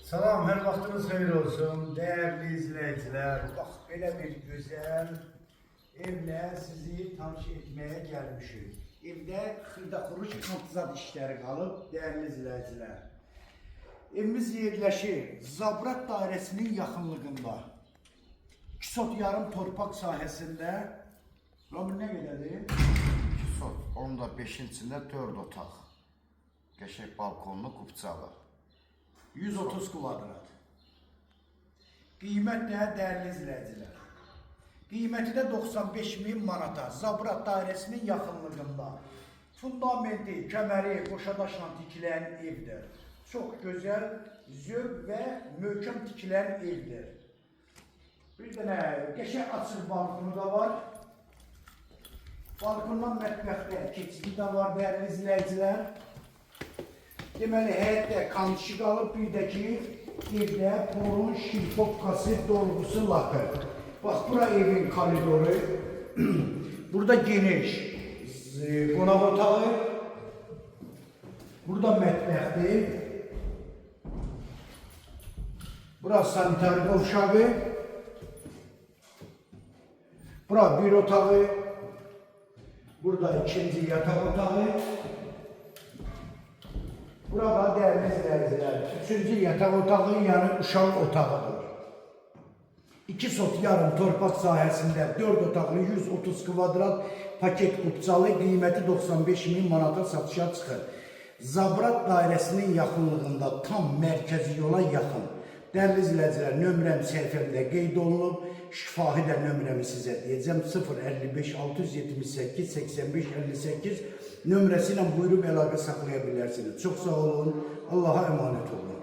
Salam, her vaxtınız xeyir olsun. Değerli izleyiciler, bax belə bir gözəl evlə sizi tanış etməyə gəlmişik. Evdə xırda-xuruş antizad işləri qalıb, değerli izleyiciler. Evimiz yerləşir Zabrat dairəsinin yaxınlığında. 2 sot yarım torpaq sahəsində. Ramil nə qədərdir? 2 sot, onun da 5-in içində 4 otaq. Qəşəng balkonlu, kupçalı. 130 kvadrat. Qiymət də değerli izleyiciler. Qiyməti də 95.000 manata. Zabrat dairəsinin yaxınlığında. Fundamenti, kəməri, qoşadaşla tikilən evdir. Çox gözəl, zövq və möhkəm tikilən evdir. Bir dənə qəşəng açıq balkonu da var. Balkondan mətbəxdə keçidi də var değerli izleyiciler. Deməli, həyətdə qanışı qalıb, bir də ki, evdə borun, şilpopkası, dolgusu, lakı. Bax, bura evin koridoru. Burada geniş qonaq otağı. Burada mətbəxdir. Bura sanitar qovşağı. Bura bir otağı. Burada ikinci yatak otağı. Burada değerli izleyiciler, 3. yatak otağı yani uşaq otağıdır. 2 sot yarım torpaq sahəsində 4 otaqlı 130 kvadrat paket kupçalı qiyməti 95.000 manata satışa çıxır. Zabrat dairəsinin yaxınlığında tam mərkəzi yola yaxın. Değerli izleyiciler, nömrəm səhifəmdə qeyd olunub. Şifahi də nömrəmi sizə deyəcəm. 055 678 85 58 nömrəsiyle buyurub əlaqə saxlaya bilərsiniz. Çox sağ olun. Allah'a emanet olun.